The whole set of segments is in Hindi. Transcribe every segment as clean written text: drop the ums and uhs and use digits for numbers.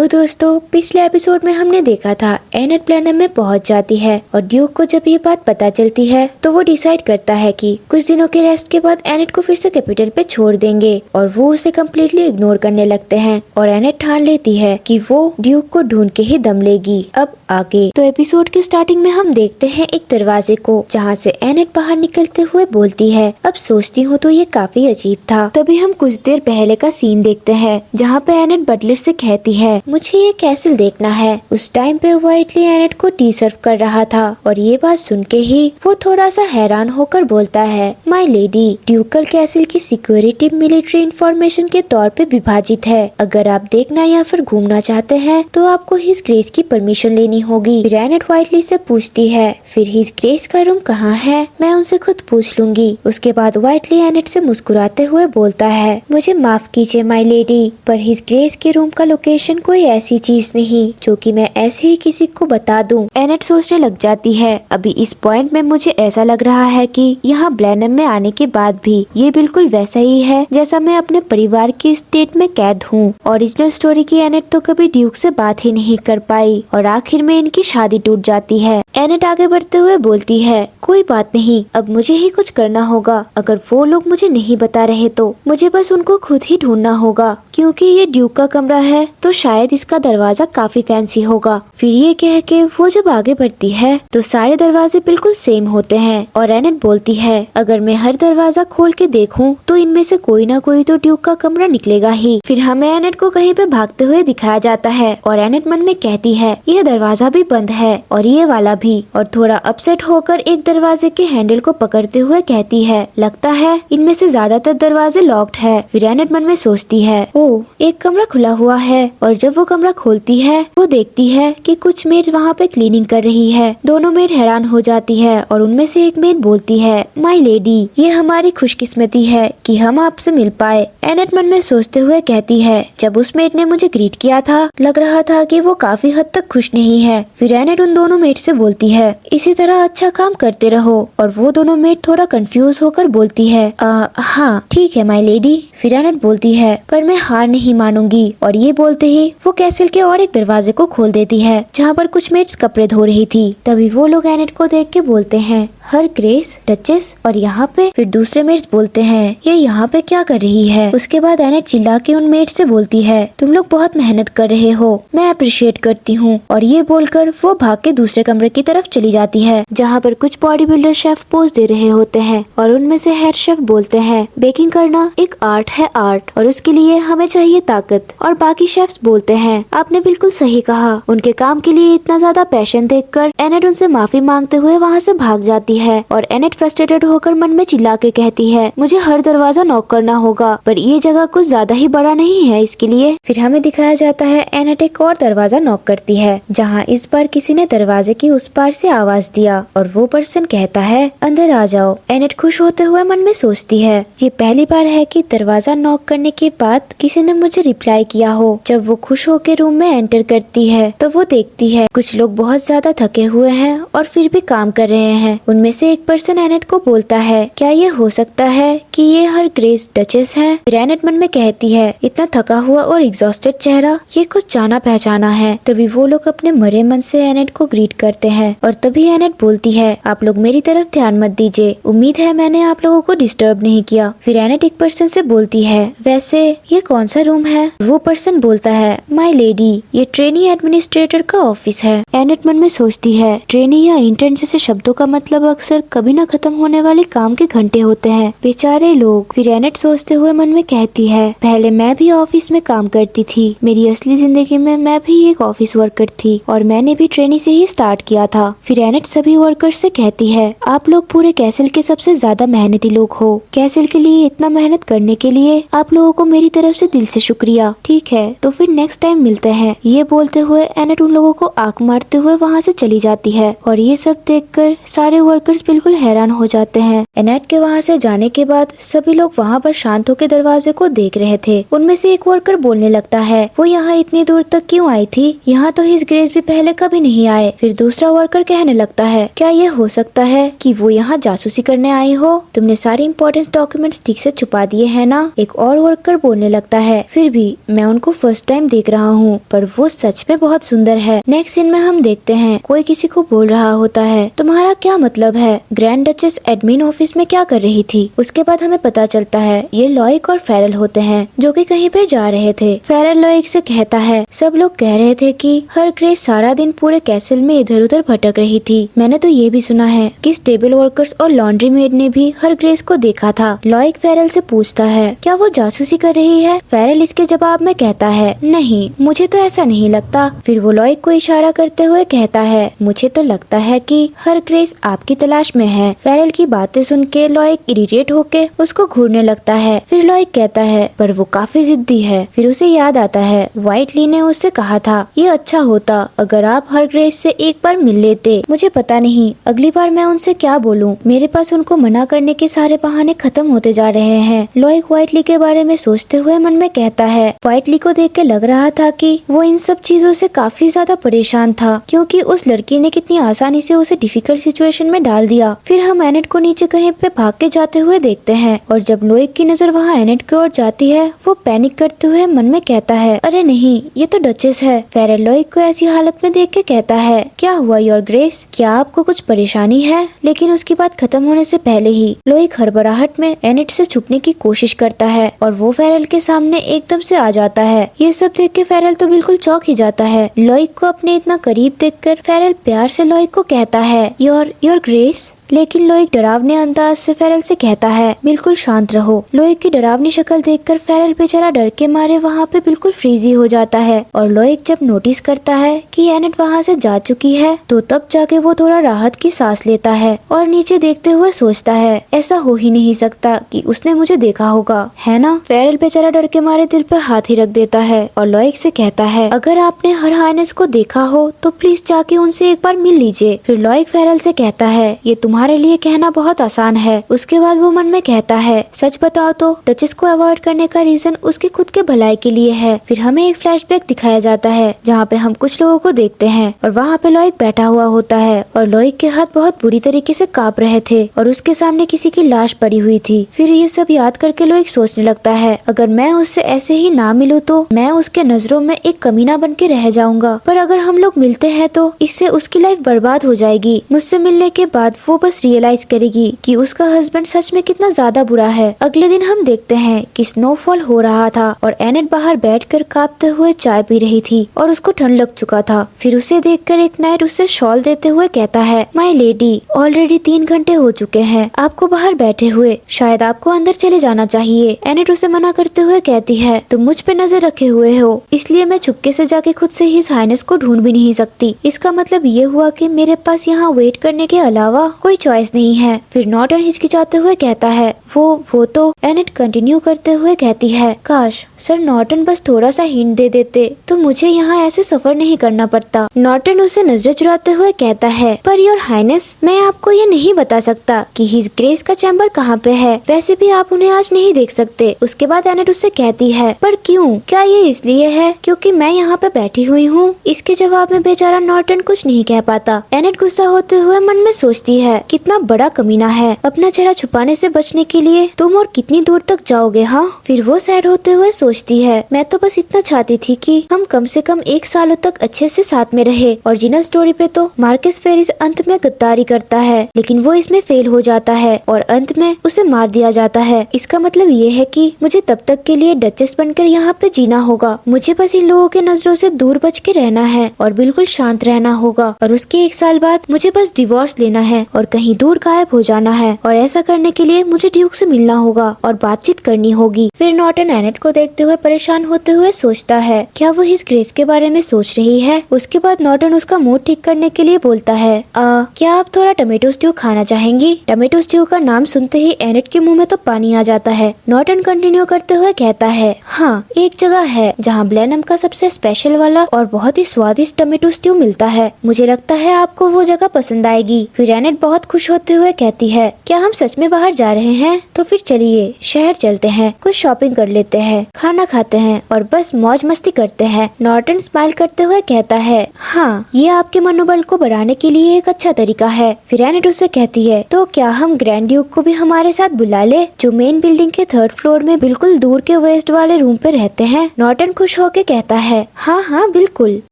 हेलो दोस्तों, पिछले एपिसोड में हमने देखा था एनेट प्लेनम में पहुंच जाती है और ड्यूक को जब ये बात पता चलती है तो वो डिसाइड करता है कि कुछ दिनों के रेस्ट के बाद एनेट को फिर से कैपिटल पे छोड़ देंगे और वो उसे कम्प्लीटली इग्नोर करने लगते हैं और एनेट ठान लेती है कि वो ड्यूक को ढूंढ के ही दम लेगी। अब आगे तो एपिसोड के स्टार्टिंग में हम देखते हैं एक दरवाजे को जहाँ से एनेट बाहर निकलते हुए बोलती है। अब सोचती हूँ तो ये काफी अजीब था। तभी हम कुछ देर पहले का सीन देखते हैं जहाँ पे एनेट बटलर से कहती है मुझे ये कैसल देखना है। उस टाइम पे वाइटली एनेट को टी सर्व कर रहा था और ये बात सुन के ही वो थोड़ा सा हैरान होकर बोलता है माय लेडी, ड्यूकल कैसल की सिक्योरिटी मिलिट्री इंफॉर्मेशन के तौर पे विभाजित है। अगर आप देखना या फिर घूमना चाहते हैं तो आपको हिज ग्रेस की परमिशन लेनी होगी। फिर एनेट वाइटली से पूछती है फिर हिज ग्रेस का रूम कहाँ है, मैं उनसे खुद पूछ लूंगी। उसके बाद वाइटली एनेट से मुस्कुराते हुए बोलता है मुझे माफ कीजिए माय लेडी, पर हिज ग्रेस के रूम का लोकेशन कोई ऐसी चीज नहीं जो कि मैं ऐसे ही किसी को बता दूं। एनेट सोचने लग जाती है अभी इस पॉइंट में मुझे ऐसा लग रहा है कि यहाँ ब्लैनम में आने के बाद भी ये बिल्कुल वैसा ही है जैसा मैं अपने परिवार के स्टेट में कैद हूँ। ओरिजिनल स्टोरी की एनेट तो कभी ड्यूक से बात ही नहीं कर पाई और आखिर में इनकी शादी टूट जाती है। एनेट आगे बढ़ते हुए बोलती है कोई बात नहीं, अब मुझे ही कुछ करना होगा। अगर वो लोग मुझे नहीं बता रहे तो मुझे बस उनको खुद ही ढूंढना होगा, क्योंकि ये ड्यूक का कमरा है तो शायद इसका दरवाजा काफी फैंसी होगा। फिर ये कह के वो जब आगे बढ़ती है तो सारे दरवाजे बिल्कुल सेम होते हैं और एनेट बोलती है अगर मैं हर दरवाजा खोल के देखूं तो इनमें से कोई ना कोई तो ड्यूक का कमरा निकलेगा ही। फिर हमें एनेट को कहीं पे भागते हुए दिखाया जाता है और एनेट मन में कहती है ये दरवाजा भी बंद है और ये वाला भी, और थोड़ा अपसेट होकर एक दरवाजे के हैंडल को पकड़ते हुए कहती है लगता है इनमें से ज्यादातर दरवाजे लॉक्ड है। फिर एनेट मन में सोचती है ओ एक कमरा खुला हुआ है, और जब वो कमरा खोलती है वो देखती है कि कुछ मेड वहाँ पे क्लीनिंग कर रही है। दोनों मेड हैरान हो जाती है और उनमें से एक मेड बोलती है माय लेडी, ये हमारी खुशकिस्मती है कि हम आपसे मिल पाए। एनेट मन में सोचते हुए कहती है जब उस मेड ने मुझे ग्रीट किया था लग रहा था कि वो काफी हद तक खुश नहीं है। फिर एनेट उन दोनों मेड से बोलती है इसी तरह अच्छा काम करते रहो, और वो दोनों मेड थोड़ा कंफ्यूज होकर बोलती है हाँ ठीक है माय लेडी। फिर एनेट बोलती है पर मैं हार नहीं मानूंगी, और ये बोलते ही वो कैसल के और एक दरवाजे को खोल देती है जहाँ पर कुछ मेड्स कपड़े धो रही थी। तभी वो लोग एनेट को देख के बोलते हैं हर ग्रेस डचेस, और यहाँ पे फिर दूसरे मेड्स बोलते हैं ये यहाँ पे क्या कर रही है। उसके बाद एनेट चिल्ला के उन मेड्स से बोलती है तुम लोग बहुत मेहनत कर रहे हो, मैं अप्रिशिएट करती हूँ। और ये बोलकर वो भाग के दूसरे कमरे की तरफ चली जाती है जहाँ पर कुछ बॉडी बिल्डर शेफ पोज दे रहे होते हैं और उनमें से हेड शेफ बोलते हैं बेकिंग करना एक आर्ट है आर्ट, और उसके लिए हमें चाहिए ताकत। और बाकी शेफ्स बोलते हैं आपने बिल्कुल सही कहा। उनके काम के लिए इतना ज्यादा पैशन देखकर एनेट उनसे माफी मांगते हुए वहाँ से भाग जाती है और एनेट फ्रस्ट्रेटेड होकर मन में चिल्ला के कहती है मुझे हर दरवाजा नॉक करना होगा, पर ये जगह कुछ ज्यादा ही बड़ा नहीं है इसके लिए। फिर हमें दिखाया जाता है एनेट एक और दरवाजा नॉक करती है जहाँ इस बार किसी ने दरवाजे की उस पार से आवाज दिया और वो पर्सन कहता है अंदर आ जाओ। एनेट खुश होते हुए मन में सोचती है ये पहली बार है कि दरवाजा नॉक करने के बाद किसी ने मुझे रिप्लाई किया हो। जब वो खुश होकर रूम में एंटर करती है तो वो देखती है कुछ लोग बहुत ज्यादा थके हुए हैं और फिर भी काम कर रहे हैं। उनमें से एक पर्सन एनेट को बोलता है क्या ये हो सकता है कि ये हर ग्रेस डचेस है। फिर एनेट मन में कहती है इतना थका हुआ और एग्जॉस्टेड चेहरा, ये कुछ जाना पहचाना है। तभी वो लोग अपने मरे मन से एनेट को ग्रीट करते हैं और तभी एनेट बोलती है आप लोग मेरी तरफ ध्यान मत दीजिए, उम्मीद है मैंने आप लोगों को डिस्टर्ब नहीं किया। फिर एनेट एक पर्सन से बोलती है वैसे ये कौन सा रूम है। वो पर्सन बोलता है माय लेडी, ये ट्रेनी एडमिनिस्ट्रेटर का ऑफिस है। एनेट मन में सोचती है ट्रेनी या इंटर्न जैसे शब्दों का मतलब अक्सर कभी न खत्म होने वाले काम के घंटे होते हैं, बेचारे लोग। फिर एनेट सोचते हुए मन में कहती है पहले मैं भी ऑफिस में काम करती थी, मेरी असली जिंदगी में मैं भी एक ऑफिस वर्कर थी और मैंने भी ट्रेनी से ही स्टार्ट किया था। फिर एनेट सभी वर्कर्स से कहती है आप लोग पूरे कैसल के सबसे ज्यादा मेहनती लोग हो, कैसल के लिए इतना मेहनत करने के लिए आप लोगों को मेरी तरफ से दिल से शुक्रिया। ठीक है तो फिर नेक्स्ट टाइम मिलते हैं। ये बोलते हुए एनेट उन लोगों को आंख मारते हुए वहाँ से चली जाती है और ये सब देखकर सारे वर्कर्स बिल्कुल हैरान हो जाते हैं। एनेट के वहाँ से जाने के बाद सभी लोग वहाँ पर शांत होकर दरवाजे को देख रहे थे। उनमें से एक वर्कर बोलने लगता है वो यहाँ इतनी दूर तक क्यों आई थी, यहाँ तो हिज ग्रेस भी पहले कभी नहीं आए। फिर दूसरा वर्कर कहने लगता है, क्या ये हो सकता है कि वो यहाँ जासूसी करने आई हो? तुमने सारे इम्पोर्टेंट डॉक्यूमेंट्स ठीक से छुपा दिए है ना? एक और वर्कर बोलने लगता है, फिर भी मैं उनको फर्स्ट टाइम देख रहा हूँ, पर वो सच में बहुत सुंदर है। नेक्स्ट सीन में हम देखते हैं कोई किसी को बोल रहा होता है, तुम्हारा क्या मतलब है? ग्रैंड डचेस एडमिन ऑफिस में क्या कर रही थी? उसके बाद हमें पता चलता है ये लॉइक और फेरल होते हैं जो कि कहीं पे जा रहे थे। फेरल लॉइक से कहता है, सब लोग कह रहे थे कि हर ग्रेस सारा दिन पूरे कैसल में इधर उधर भटक रही थी। मैंने तो ये भी सुना है कि स्टेबल वर्कर्स और लॉन्ड्री मेड ने भी हर ग्रेस को देखा था। लॉइक फेरल से पूछता है, क्या वो जासूसी कर रही है? फेरल इसके जवाब में कहता है, नहीं, मुझे तो ऐसा नहीं लगता। फिर वो लॉइक को इशारा करते हुए कहता है, मुझे तो लगता है कि हर ग्रेस आपकी तलाश में है। फेरल की बातें सुन के लॉइक इरिटेट होके उसको घूरने लगता है। फिर लॉइक कहता है, पर वो काफी जिद्दी है। फिर उसे याद आता है व्हाइटली ने उससे कहा था, ये अच्छा होता अगर आप हर ग्रेस से एक बार मिल लेते। मुझे पता नहीं अगली बार मैं उनसे क्या बोलूं। मेरे पास उनको मना करने के सारे बहाने खत्म होते जा रहे हैं। लॉइक व्हाइटली के बारे में सोचते हुए मन में कहता है, व्हाइटली को देख के लग रहा था कि वो इन सब चीजों से काफी ज्यादा परेशान था, क्योंकि उस लड़की ने कितनी आसानी से उसे डिफिकल्ट सिचुएशन में डाल दिया। फिर हम एनेट को नीचे कहीं पे भाग के जाते हुए देखते हैं और जब लॉइक की नजर वहाँ एनेट की ओर जाती है, वो पैनिक करते हुए मन में कहता है, अरे नहीं, ये तो डचेस है। फेरल लॉइक को ऐसी हालत में देख के कहता है, क्या हुआ योर ग्रेस, क्या आपको कुछ परेशानी है? लेकिन उसकी बात खत्म होने से पहले ही लॉइक हड़बड़ाहट में एनेट से छुपने की कोशिश करता है और वो फेरल के सामने एकदम से आ जाता है। ये सब देख के फेरल तो बिल्कुल चौंक ही जाता है। लॉइक को अपने इतना करीब देखकर फेरल प्यार से लॉइक को कहता है, योर ग्रेस। लेकिन लॉइक डरावने अंदाज से फेरल से कहता है, बिल्कुल शांत रहो। लॉइक की डरावनी शक्ल देखकर फेरल बेचारा डर के मारे वहाँ पे बिल्कुल फ्रीजी हो जाता है। और लॉइक जब नोटिस करता है कि एनेट वहाँ से जा चुकी है, तो तब जाके वो थोड़ा राहत की सांस लेता है और नीचे देखते हुए सोचता है, ऐसा हो ही नहीं सकता कि उसने मुझे देखा होगा, है ना? फेरल बेचारा डर के मारे दिल पे हाथ ही रख देता है और लॉइक से कहता है, अगर आपने हर हाइनेस को देखा हो तो प्लीज जाके उनसे एक बार मिल लीजिए। फिर लॉइक फेरल से कहता है, ये तुम्हारे लिए कहना बहुत आसान है। उसके बाद वो मन में कहता है, सच बताओ तो डचेस को अवॉइड करने का रीजन उसके खुद के भलाई के लिए है। फिर हमें एक फ्लैशबैक दिखाया जाता है जहाँ पे हम कुछ लोगों को देखते हैं और वहाँ पे लॉइक बैठा हुआ होता है और लॉइक के हाथ बहुत बुरी तरीके से कांप रहे थे और उसके सामने किसी की लाश पड़ी हुई थी। फिर ये सब याद करके लॉइक सोचने लगता है, अगर मैं उससे ऐसे ही ना मिलूं तो मैं उसके नजरों में एक कमीना बन के रह जाऊंगा, पर अगर हम लोग मिलते हैं तो इससे उसकी लाइफ बर्बाद हो जाएगी। मुझसे मिलने के बाद वो बस रियलाइज करेगी कि उसका हस्बैंड सच में कितना ज्यादा बुरा है। अगले दिन हम देखते हैं कि स्नोफॉल हो रहा था और एनेट बाहर बैठकर कांपते हुए चाय पी रही थी और उसको ठंड लग चुका था। फिर उसे देखकर एक नाइट उसे शॉल देते हुए कहता है, माय लेडी, ऑलरेडी 3 घंटे हो चुके हैं आपको बाहर बैठे हुए, शायद आपको अंदर चले जाना चाहिए। एनेट उसे मना करते हुए कहती है, तुम मुझ पे नजर रखे हुए हो, इसलिए मैं चुपके से जाके खुद से हिज हाइनेस को ढूंढ भी नहीं सकती। इसका मतलब ये हुआ कि मेरे पास यहाँ वेट करने के अलावा कोई चॉइस नहीं है। फिर नॉर्टन हिचकिचाते हुए कहता है, वो तो। एनेट कंटिन्यू करते हुए कहती है, काश सर नॉर्टन बस थोड़ा सा हिंट दे देते तो मुझे यहाँ ऐसे सफर नहीं करना पड़ता। नॉर्टन उसे नजरें चुराते हुए कहता है, पर योर हाइनेस, मैं आपको ये नहीं बता सकता कि हिज ग्रेस का चैम्बर कहाँ पे है, वैसे भी आप उन्हें आज नहीं देख सकते। उसके बाद एनेट उससे कहती है, पर क्यों? क्या ये इसलिए है क्योंकि मैं यहाँ पे बैठी हुई हूँ? इसके जवाब में बेचारा नॉर्टन कुछ नहीं कह पाता। एनेट गुस्सा होते हुए मन में सोचती है, कितना बड़ा कमीना है, अपना चेहरा छुपाने से बचने के लिए तुम और कितनी दूर तक जाओगे? हाँ। फिर वो सैड होते हुए सोचती है, मैं तो बस इतना चाहती थी कि हम कम से कम 1 सालों तक अच्छे से साथ में रहे। ओरिजिनल स्टोरी पे तो मार्कस फेरिस अंत में गद्दारी करता है, लेकिन वो इसमें फेल हो जाता है और अंत में उसे मार दिया जाता है। इसका मतलब ये है कि मुझे तब तक के लिए डचेस बनकर यहाँ पे जीना होगा। मुझे बस इन लोगों के नजरों से दूर बच के रहना है और बिल्कुल शांत रहना होगा और उसके 1 साल बाद मुझे बस डिवोर्स लेना है और कहीं दूर गायब हो जाना है और ऐसा करने के लिए मुझे ड्यूक से मिलना होगा और बातचीत करनी होगी। फिर नॉर्टन एनेट को देखते हुए परेशान होते हुए सोचता है, क्या वो हिज ग्रेस के बारे में सोच रही है? उसके बाद नॉर्टन उसका मूड ठीक करने के लिए बोलता है, क्या आप थोड़ा टमेटो स्ट्यू खाना चाहेंगी? टमेटो स्ट्यू का नाम सुनते ही एनेट के मुंह में तो पानी आ जाता है। नॉर्टन कंटिन्यू करते हुए कहता है, हाँ, एक जगह है जहाँ ब्लैनम का सबसे स्पेशल वाला और बहुत ही स्वादिष्ट टमेटो स्ट्यू मिलता है। मुझे लगता है आपको वो जगह पसंद आएगी। फिर एनेट बहुत बहुत खुश होते हुए कहती है, क्या हम सच में बाहर जा रहे हैं? तो फिर चलिए शहर चलते हैं, कुछ शॉपिंग कर लेते हैं, खाना खाते हैं और बस मौज मस्ती करते हैं। नॉर्टन स्माइल करते हुए कहता है, हाँ ये आपके मनोबल को बढ़ाने के लिए एक अच्छा तरीका है। फिर एनेट उससे कहती है, तो क्या हम ग्रैंड ड्यूक को भी हमारे साथ बुला ले, जो मेन बिल्डिंग के 3rd फ्लोर में बिल्कुल दूर के वेस्ट वाले रूम पे रहते हैं। नॉर्टन खुश होके कहता है, हाँ हाँ बिल्कुल,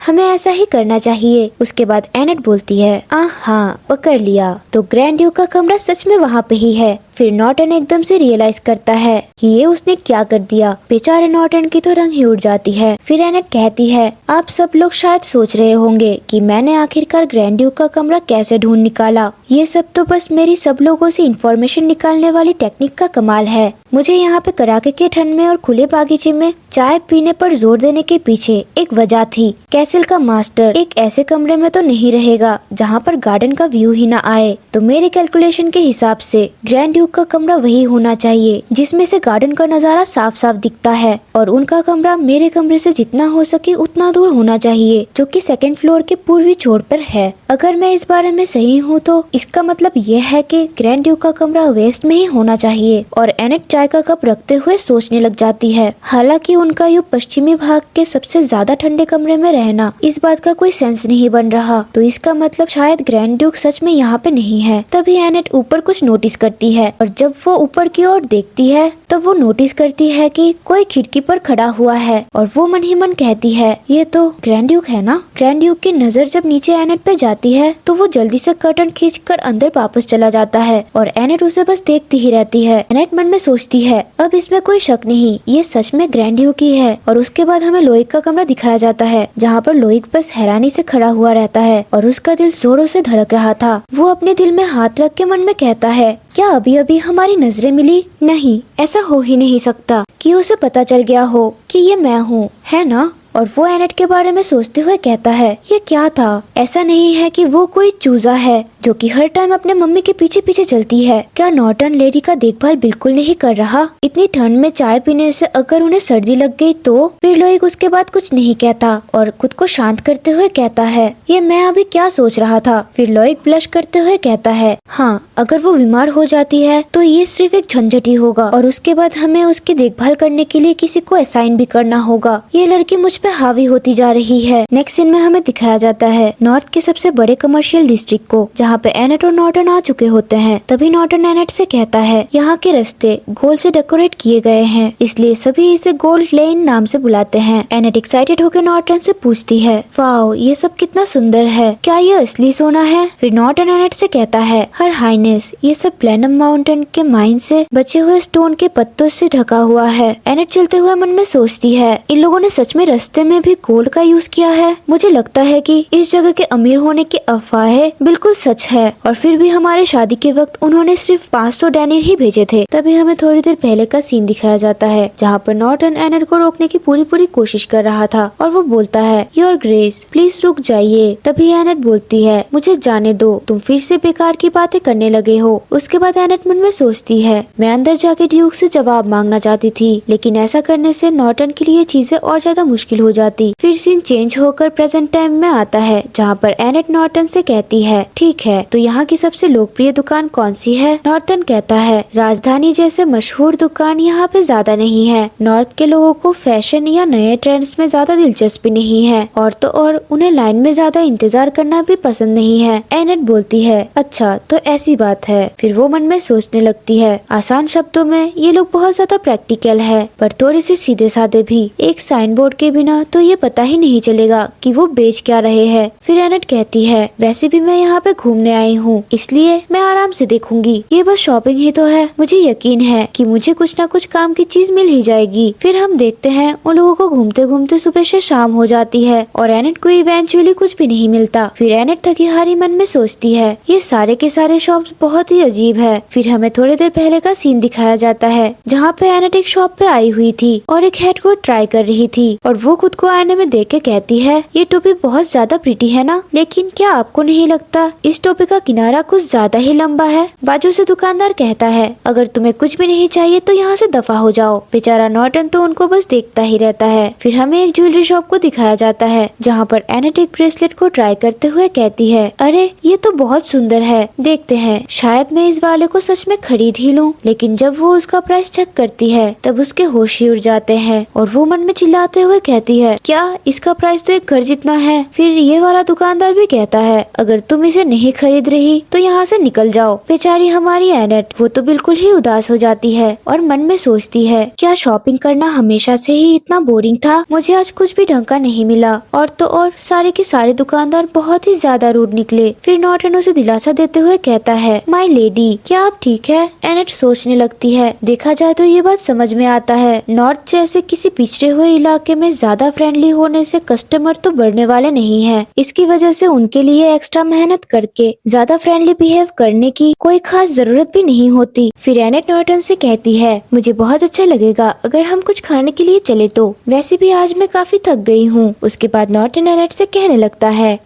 हमें ऐसा ही करना चाहिए। उसके बाद एनेट बोलती है, हाँ पकड़ लिया, तो ग्रैंड ड्यूक का कमरा सच में वहाँ पे ही है। फिर नॉर्टन एकदम से रियलाइज करता है कि ये उसने क्या कर दिया। बेचारे नॉर्टन की तो रंग ही उड़ जाती है। फिर एनेट कहती है, आप सब लोग शायद सोच रहे होंगे कि मैंने आखिरकार ग्रैंड ड्यूक का कमरा कैसे ढूंढ निकाला। ये सब तो बस मेरी सब लोगों से इंफॉर्मेशन निकालने वाली टेक्निक का कमाल है। मुझे यहाँ पे कड़ाके के ठंड में और खुले बागीचे में चाय पीने पर जोर देने के पीछे एक वजह थी। कैसल का मास्टर एक ऐसे कमरे में तो नहीं रहेगा जहाँ पर गार्डन का व्यू ही ना आए, तो मेरे कैलकुलेशन के हिसाब से ग्रैंड ड्यूक का कमरा वही होना चाहिए जिसमें से गार्डन का नजारा साफ साफ दिखता है, और उनका कमरा मेरे कमरे से जितना हो सके उतना दूर होना चाहिए, जो कि 2nd फ्लोर के पूर्वी छोर पर है। अगर मैं इस बारे में सही हूँ तो इसका मतलब ये है कि ग्रैंड ड्यूक का कमरा वेस्ट में ही होना चाहिए। और एनेट चाय का कप रखते हुए सोचने लग जाती है। हालांकि उनका यू पश्चिमी भाग के सबसे ज्यादा ठंडे कमरे में रहना इस बात का कोई सेंस नहीं बन रहा, तो इसका मतलब शायद ग्रैंड ड्यूक सच में यहाँ पे नहीं है। तभी एनेट ऊपर कुछ नोटिस करती है, और जब वो ऊपर की ओर देखती है तो वो नोटिस करती है कि कोई खिड़की पर खड़ा हुआ है, और वो मन ही मन कहती है, ये तो ग्रैंड ड्यूक है ना। ग्रैंड ड्यूक की नजर जब नीचे एनेट पे जाती है तो वो जल्दी से कर्टन खींचकर अंदर वापस चला जाता है, और एनेट उसे बस देखती ही रहती है। एनेट मन में सोचती है, अब इसमें कोई शक नहीं, ये सच में ग्रैंड ड्यूक ही है। और उसके बाद हमें लोइक का कमरा दिखाया जाता है, जहाँ पर लोइक बस हैरानी से खड़ा हुआ रहता है, और उसका दिल जोरों से धड़क रहा था। वो अपने दिल में हाथ रख के मन में कहता है, क्या अभी अभी हमारी नजरें मिली? नहीं, ऐसा हो ही नहीं सकता कि उसे पता चल गया हो कि ये मैं हूँ, है ना? और वो एनेट के बारे में सोचते हुए कहता है, ये क्या था? ऐसा नहीं है कि वो कोई चूजा है जो कि हर टाइम अपने मम्मी के पीछे पीछे चलती है। क्या नॉर्टन लेडी का देखभाल बिल्कुल नहीं कर रहा? इतनी ठंड में चाय पीने से अगर उन्हें सर्दी लग गई तो? फिर लोइक उसके बाद कुछ नहीं कहता और खुद को शांत करते हुए कहता है, ये मैं अभी क्या सोच रहा था? फिर लोइक ब्लश करते हुए कहता है, हाँ अगर वो बीमार हो जाती है तो ये सिर्फ एक झंझट ही होगा, और उसके बाद हमें उसकी देखभाल करने के लिए किसी को असाइन भी करना होगा। ये लड़की मुझ पे हावी होती जा रही है। नेक्स्ट सीन में हमें दिखाया जाता है नॉर्थ के सबसे बड़े कमर्शियल डिस्ट्रिक्ट को, जहाँ पे एनेट और नॉर्टन आ चुके होते हैं। तभी नॉर्टन एनेट से कहता है, यहाँ के रास्ते गोल्ड से डेकोरेट किए गए हैं, इसलिए सभी इसे गोल्ड लेन नाम से बुलाते हैं। एनेट एक्साइटेड होकर नॉर्टन से पूछती है, वाओ ये सब कितना सुंदर है, क्या ये असली सोना है? फिर नॉर्टन एनेट से कहता है, हर हाइनेस ये सब प्लेनम माउंटेन के माइन से बचे हुए स्टोन के पत्तों से ढका हुआ है। एनेट चलते हुए मन में सोचती है, इन लोगों ने सच में रास्ते में भी गोल्ड का यूज किया है। मुझे लगता है कि इस जगह के अमीर होने की अफवाहें बिल्कुल सच है, और फिर भी हमारे शादी के वक्त उन्होंने सिर्फ 500 डैनिर ही भेजे थे। तभी हमें थोड़ी देर पहले का सीन दिखाया जाता है, जहाँ पर नॉर्टन एनेट को रोकने की पूरी कोशिश कर रहा था, और वो बोलता है, योर ग्रेस प्लीज रुक जाइए। तभी एनेट बोलती है, मुझे जाने दो, तुम फिर से बेकार की बातें करने लगे हो। उसके बाद एनेट मन में सोचती है, मैं अंदर जाके ड्यूक से जवाब मांगना चाहती थी, लेकिन ऐसा करने से नॉर्टन के लिए चीजें और ज्यादा मुश्किल हो जाती। फिर सीन चेंज होकर प्रेजेंट टाइम में आता है, जहाँ पर एनेट नॉर्टन से कहती है, ठीक है तो यहाँ की सबसे लोकप्रिय दुकान कौन सी है? नॉर्टन कहता है, राजधानी जैसे मशहूर दुकान यहाँ पे ज्यादा नहीं है। नॉर्थ के लोगों को फैशन या नए ट्रेंड्स में ज्यादा दिलचस्पी नहीं है, और तो और उन्हें लाइन में ज्यादा इंतजार करना भी पसंद नहीं है। एनेट बोलती है, अच्छा तो ऐसी बात है। फिर वो मन में सोचने लगती है, आसान शब्दों में ये लोग बहुत ज्यादा प्रैक्टिकल है, पर थोड़े से सीधे साधे भी। एक साइन बोर्ड के बिना तो ये पता ही नहीं चलेगा कि वो बेच क्या रहे हैं। फिर एनेट कहती है, वैसे भी मैं यहाँ पे घूमने आई हूँ, इसलिए मैं आराम से देखूंगी, ये बस शॉपिंग ही तो है। मुझे यकीन है कि मुझे कुछ ना कुछ काम की चीज मिल ही जाएगी। फिर हम देखते हैं उन लोगों को घूमते घूमते सुबह से शाम हो जाती है, और एनेट को इवेंचुअली कुछ भी नहीं मिलता। फिर एनेट थकी हारी मन में सोचती है, ये सारे के सारे शॉप्स बहुत ही अजीब है। फिर हमें थोड़ी देर पहले का सीन दिखाया जाता है, जहाँ पे एनेट एक शॉप पे आई हुई थी और एक हेड को ट्राई कर रही थी, और वो खुद को आईने में देख के कहती है, ये टोपी बहुत ज्यादा प्रिटी है ना, लेकिन क्या आपको नहीं लगता इस टोपी का किनारा कुछ ज्यादा ही लंबा है। बाजू से दुकानदार कहता है, अगर तुम्हें कुछ भी नहीं चाहिए तो यहाँ से दफा हो जाओ। बेचारा नॉर्टन तो उनको बस देखता ही रहता है। फिर हमें एक ज्वेलरी शॉप को दिखाया जाता है जहाँ पर एनेट एक ब्रेसलेट को ट्राई करते हुए कहती है, अरे ये तो बहुत सुंदर है, देखते हैं शायद मैं इस वाले को सच में खरीद ही लूं। लेकिन जब वो उसका प्राइस चेक करती है तब उसके होश ही उड़ जाते हैं और वो मन में चिल्लाते हुए कहती है, क्या इसका प्राइस तो एक घर जितना है। फिर ये वाला दुकानदार भी कहता है, अगर तुम इसे नहीं खरीद रही तो यहाँ से निकल जाओ। बेचारी हमारी एनेट वो तो बिल्कुल ही उदास हो जाती है और मन में सोचती है, क्या शॉपिंग करना हमेशा से ही इतना बोरिंग था, मुझे आज कुछ भी ढंग का नहीं मिला। और तो और सारे के सारे दुकानदार बहुत ही ज्यादा रूड निकले। फिर नॉर्टन उसे दिलासा देते हुए कहता है, माय लेडी क्या आप ठीक है। एनेट सोचने लगती है, देखा जाए तो ये बात समझ में आता है, नॉर्थ जैसे किसी पिछड़े हुए इलाके में ज्यादा फ्रेंडली होने से कस्टमर तो बढ़ने वाले नहीं है। इसकी वजह से उनके लिए एक्स्ट्रा मेहनत करके ज्यादा फ्रेंडली बिहेव करने की कोई खास जरूरत भी नहीं होती। फिर एनेट नॉर्टन से कहती है, मुझे बहुत अच्छा लगेगा अगर हम कुछ खाने के लिए चले तो, वैसे भी आज मैं काफी थक गई हूँ। उसके बाद नॉर्टन एनेट से कहने लगता है,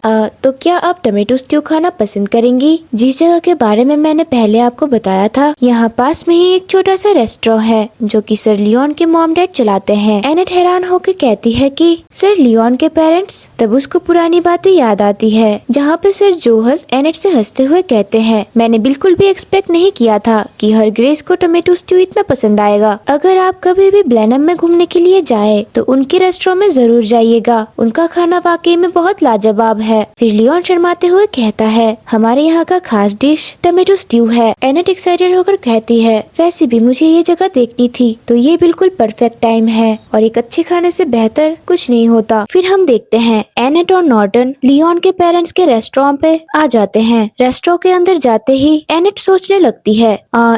तो क्या आप टमेटो स्ट्यू खाना पसंद करेंगी? जिस जगह के बारे में मैंने पहले आपको बताया था, यहाँ पास में ही एक छोटा सा रेस्टोरेंट है जो कि सर लियोन के मॉम डैड चलाते हैं। एनेट हैरान होकर कहती है कि सर लियोन के पेरेंट्स? तब उसको पुरानी बातें याद आती है जहाँ पे सर जोहस एनेट से हंसते हुए कहते हैं, मैंने बिल्कुल भी एक्सपेक्ट नहीं किया था कि हर ग्रेस को टमेटो स्ट्यू इतना पसंद आएगा। अगर आप कभी भी ब्लैनम में घूमने के लिए जाए तो उनके रेस्टोरेंट में जरूर जाइएगा, उनका खाना वाकई में बहुत लाजवाब है। फिर लियोन शर्माते हुए कहता है, हमारे यहाँ का खास डिश टमेटो स्ट्यू है। एनेट एक्साइटेड होकर कहती है, वैसे भी मुझे ये जगह देखनी थी तो ये बिल्कुल परफेक्ट टाइम है और एक अच्छे खाने से बेहतर कुछ नहीं होता। फिर हम देखते हैं एनेट और नॉर्टन लियोन के पेरेंट्स के रेस्टोरेंट पे आ जाते हैं। रेस्टोरेंट के अंदर जाते ही एनेट सोचने लगती है,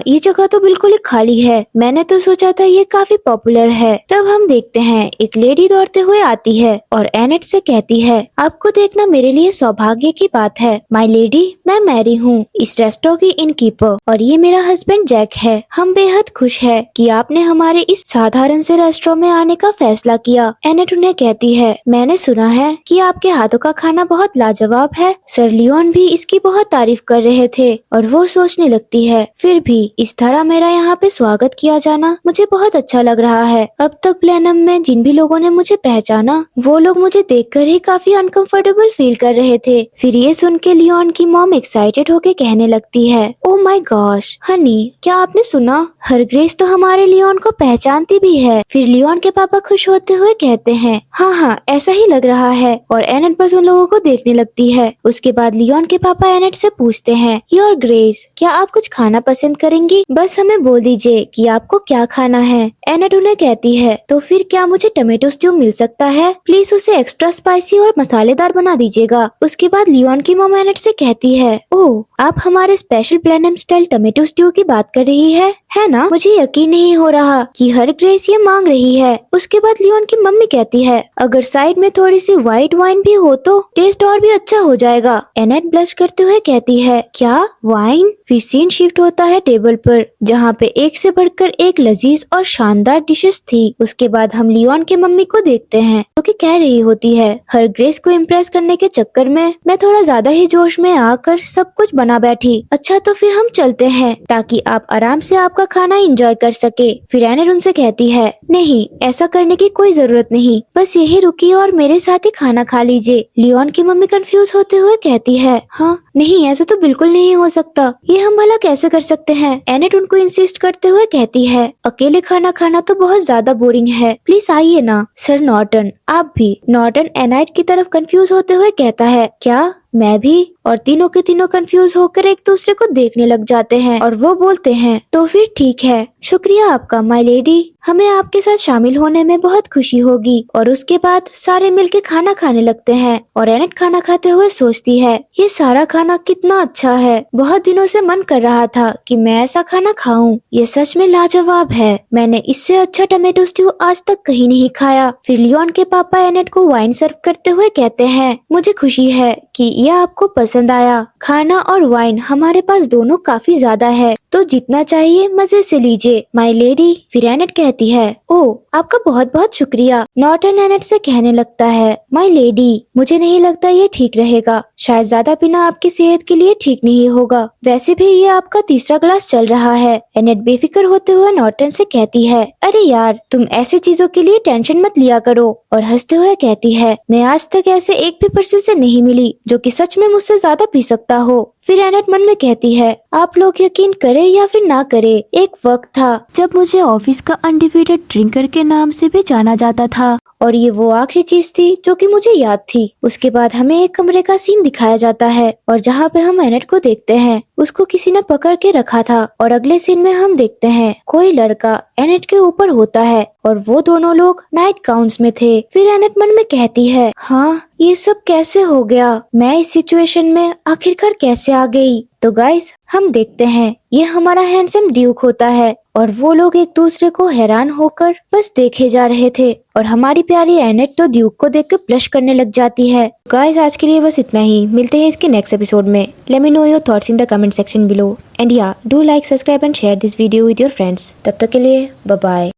ये जगह तो बिल्कुल ही खाली है, मैंने तो सोचा था ये काफी पॉपुलर है। तब हम देखते हैं एक लेडी दौड़ते हुए आती है और एनेट से कहती है, आपको देखना मेरे लिए सौभाग्य की बात है। माय लेडी, मैं मैरी हूँ, इस रेस्टोरेंट की इनकीपर, और ये मेरा हस्बैंड जैक है। हम बेहद खुश है कि आपने हमारे इस साधारण से रेस्टोरेंट में आने का फैसला किया। एनेट उन्हें कहती है, मैंने सुना है कि आपके हाथों का खाना बहुत लाजवाब है। सर लियोन भी इसकी बहुत तारीफ कर रहे थे। और वो सोचने लगती है, फिर भी इस तरह मेरा यहाँ पे स्वागत किया जाना मुझे बहुत अच्छा लग रहा है। अब तक प्लेनम में जिन भी लोगों ने मुझे पहचाना वो लोग मुझे देखकर ही काफी अनकंफर्टेबल फील कर रहे थे। फिर ये सुन के लियोन की मॉम एक्साइटेड होके कहने लगती है, ओ माय गॉश हनी, क्या आपने सुना, हर ग्रेस तो हमारे लियोन को पहचानती भी है। फिर लियोन के पापा खुश होते हुए कहते हैं, हाँ ऐसा ही लग रहा है। और एनेट बस उन लोगों को देखने लगती है। उसके बाद लियोन के पापा एनेट से पूछते हैं, योर ग्रेस, क्या आप कुछ खाना पसंद करेंगी? बस हमें बोल दीजिए कि आपको क्या खाना है। एनेट उन्हें कहती है, तो फिर क्या मुझे टमेटो स्ट्यू मिल सकता है? प्लीज उसे एक्स्ट्रा स्पाइसी और मसालेदार बना दीजिएगा। उसके बाद लियोन की मॉम एनेट से कहती है, ओह आप हमारे special plenum style tomato stew की बात कर रही है ना? मुझे यकीन नहीं हो रहा कि हर ग्रेस ये मांग रही है। उसके बाद लियोन की मम्मी कहती है, अगर साइड में थोड़ी सी व्हाइट वाइन भी हो तो टेस्ट और भी अच्छा हो जाएगा। एनेट ब्लश करते हुए कहती है, क्या वाइन? फिर सीन शिफ्ट होता है टेबल पर जहाँ पे एक से बढ़कर एक लजीज और शानदार डिशेस थी। उसके बाद हम लियोन के मम्मी को देखते हैं जो कि कह रही होती है, हर ग्रेस को इम्प्रेस करने के चक्कर में मैं थोड़ा ज्यादा ही जोश में आकर सब कुछ बना बैठी। अच्छा तो फिर हम चलते हैं ताकि आप आराम से आपका खाना एंजॉय कर सके। फिर एनेट उनसे कहती है, नहीं ऐसा करने की कोई जरूरत नहीं, बस यही रुकिए और मेरे साथ ही खाना खा लीजिए। लियोन की मम्मी कंफ्यूज होते हुए कहती है, हाँ नहीं ऐसा तो बिल्कुल नहीं हो सकता, ये हम भला कैसे कर सकते हैं? एनेट उनको इंसिस्ट करते हुए कहती है, अकेले खाना खाना तो बहुत ज्यादा बोरिंग है, प्लीज आइए ना। सर नॉर्टन आप भी। नॉर्टन एनाइट की तरफ कंफ्यूज होते हुए कहता है, क्या मैं भी? और तीनों के तीनों कंफ्यूज होकर एक दूसरे को देखने लग जाते हैं और वो बोलते हैं, तो फिर ठीक है, शुक्रिया आपका माय लेडी, हमें आपके साथ शामिल होने में बहुत खुशी होगी। और उसके बाद सारे मिलके खाना खाने लगते हैं और एनेट खाना खाते हुए सोचती है, ये सारा खाना कितना अच्छा है, बहुत दिनों से मन कर रहा था कि मैं ऐसा खाना खाऊं, ये सच में लाजवाब है, मैंने इससे अच्छा टमेटो स्ट्यू आज तक कहीं नहीं खाया। फिर लियोन के पापा एनेट को वाइन सर्व करते हुए कहते हैं, मुझे खुशी है कि यह आपको पसंद आया, खाना और वाइन हमारे पास दोनों काफी ज्यादा है, तो जितना चाहिए मजे से लीजिए माय लेडी। फिर एनेट कहती कहती है, ओह आपका बहुत बहुत शुक्रिया। नॉर्टन एनेट से कहने लगता है, माय लेडी, मुझे नहीं लगता ये ठीक रहेगा, शायद ज्यादा पीना आपकी सेहत के लिए ठीक नहीं होगा। वैसे भी ये आपका तीसरा ग्लास चल रहा है। एनेट बेफिक्र होते हुए नॉर्टन से कहती है, अरे यार तुम ऐसी चीजों के लिए टेंशन मत लिया करो। और हंसते हुए कहती है, मैं आज तक ऐसे एक भी पर्सन से नहीं मिली जो कि सच में मुझसे ज्यादा पी सकता हो। फिर एनेट मन में कहती है, आप लोग यकीन करें या फिर ना करें, एक वक्त था जब मुझे ऑफिस का अनडिफीटेड ड्रिंकर के नाम से भी जाना जाता था और ये वो आखिरी चीज थी जो कि मुझे याद थी। उसके बाद हमें एक कमरे का सीन दिखाया जाता है और जहाँ पे हम एनेट को देखते हैं उसको किसी ने पकड़ के रखा था और अगले सीन में हम देखते हैं कोई लड़का एनेट के ऊपर होता है और वो दोनों लोग नाइट गाउन्स में थे। फिर एनेट मन में कहती है, हाँ ये सब कैसे हो गया, मैं इस सिचुएशन में आखिरकार कैसे आ गई। तो गाइस हम देखते हैं ये हमारा हैंडसम ड्यूक होता है और वो लोग एक दूसरे को हैरान होकर बस देखे जा रहे थे और हमारी प्यारी एनेट तो ड्यूक को देख के ब्लश करने लग जाती है। गाइस आज के लिए बस इतना ही, मिलते हैं इसके नेक्स्ट एपिसोड में। Let me know your thoughts in the comment section below and या do like, subscribe and share this video with your friends. तब तक के लिए बाय बाय।